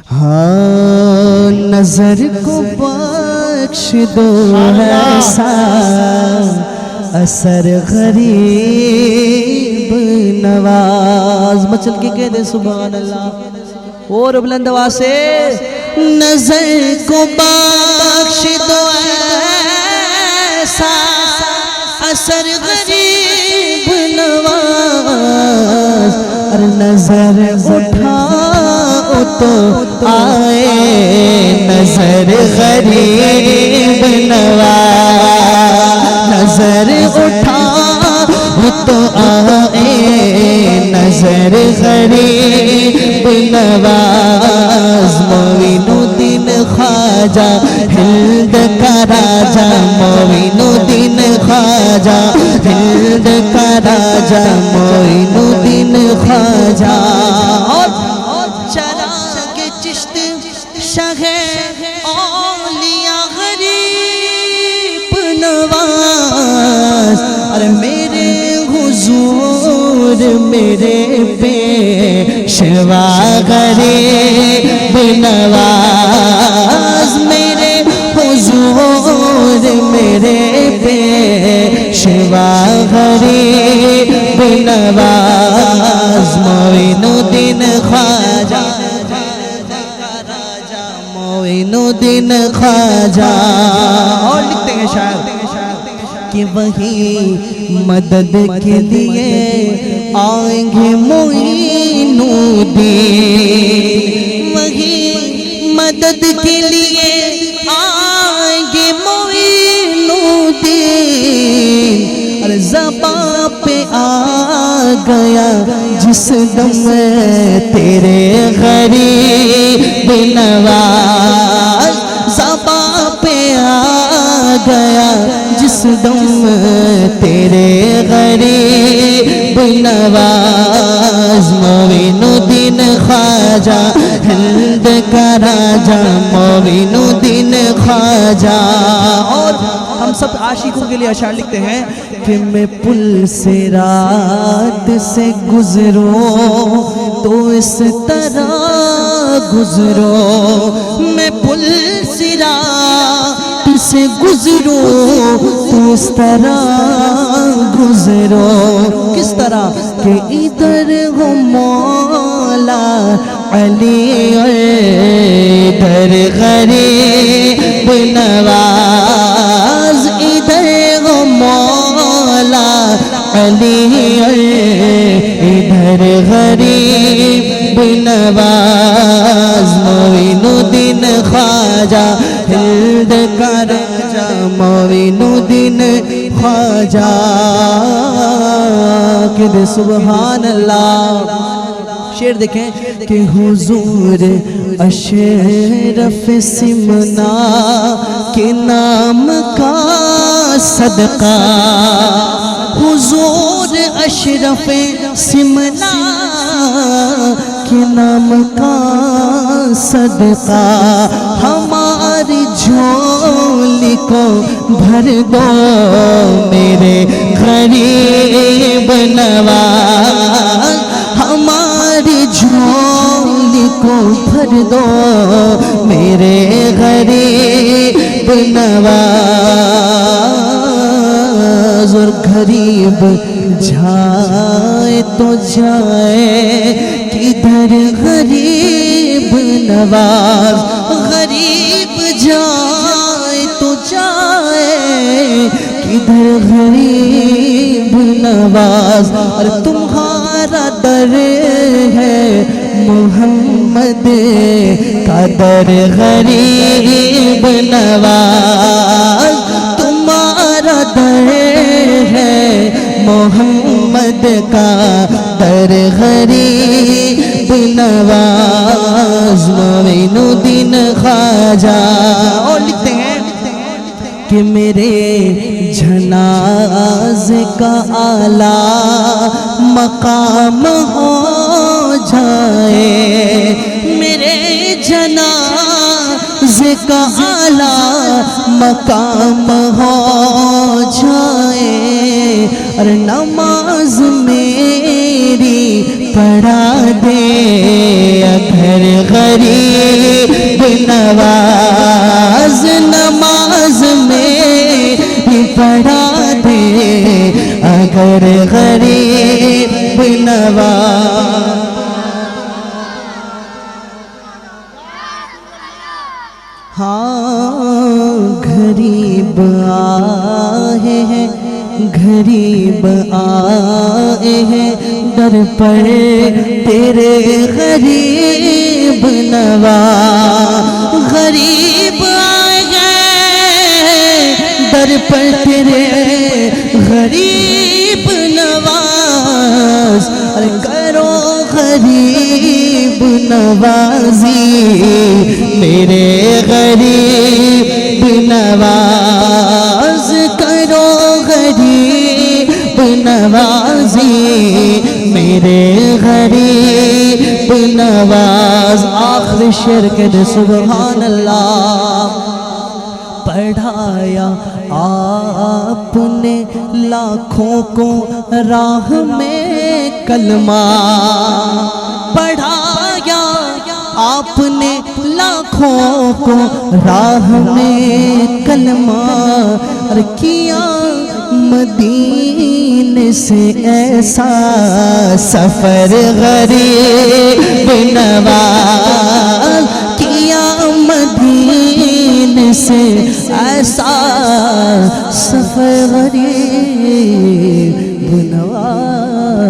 ہاں نظر کو بخش دو ایسا اثر غریب نواز، مچل کے کہہ دے سبحان اللہ اور بلند آواز سے، نظر کو بخش دو ایسا اثر غریب نواز، اور نظر اٹھاؤ تو آئے نظر غریب نواز، نظر اٹھاؤ تو آئے نظر غریب نواز، معین الدین خواجہ ہند کا راجہ، معین الدین خواجہ ہند کا راجہ، معین الدین خواجہ، اور چراغ چشت شاہ اولیاء غریب نواز، اور میرے حضور میرے پیشوا غریب نواز، میرے حضور میرے پیشوا غریب نواز، معین الدین خواجہ معین الدین خواجہ، اور لکھتے ہیں شاعر کہ وہی مدد کے لیے آئیں گے معین الدین، وہی مدد کے لیے آئیں گے معین الدین، اور زباں پہ آ گیا جس دم تیرے غریب نواز، زباں پہ آ گیا جس دم تیرے غریب نواز، معین الدین خواجہ ہند کا راجہ، معین الدین خواجہ، اور ہم سب عاشقوں کے لیے اشعار لکھتے ہیں کہ میں پل صراط سے گزروں تو اس طرح گزرو، میں پل صراط سے گزروں تو اس طرح گزرو، کس طرح کہ ادھر ہو مولا علی ادھر غریب نواز، ادھر ہو مولا علی ادھر غریب نواز، معین الدین خواجہ ہند کا راجہ، معین الدین خواجہ، کہ دے سبحان اللہ۔ شعر دیکھیں کہ حضور اشرف سمنا کے نام کا صدقہ، حضور اشرف سمنا کے نام کا صدقہ، ہماری جھولی کو بھر دو میرے غریب نواز، ہماری جھولی کو بھر دو میرے غریب نواز، اور غریب جائے تو جائے کدھر غریب نواز، غریب جائے تو جائے کدھر غریب نواز، اور تمہارا در ہے محمد کا در غریب نواز، تمہارا در ہے محمد کا در غریب نواز، معین الدین خواجہ، اور لکھتے ہیں کہ میرے جنازے کا اعلیٰ مقام ہو جائے، میرے جنازے کا اعلیٰ مقام ہو جائے، اور نماز میری پڑھا دے اگر غریب نواز نماز میں ہی پڑھا دے اگر غریب نواز ہاں غریب آئے ہیں غریب آئے ہیں در پر تیرے غریب نواز غریب آئے ہیں در پر تیرے غریب نواز کرو غریب نوازی میرے غریب نواز کرو غریب نوازی میرے غریب نواز آخر شعر کے دے سبحان اللہ پڑھایا آپ نے لاکھوں کو راہ میں کلمہ پڑھایا آپ نے لاکھوں کو راہ میں کلمہ اور کیا مدینے سے ایسا سفر غریب نواز کیا مدینے سے ایسا سفر غریب نواز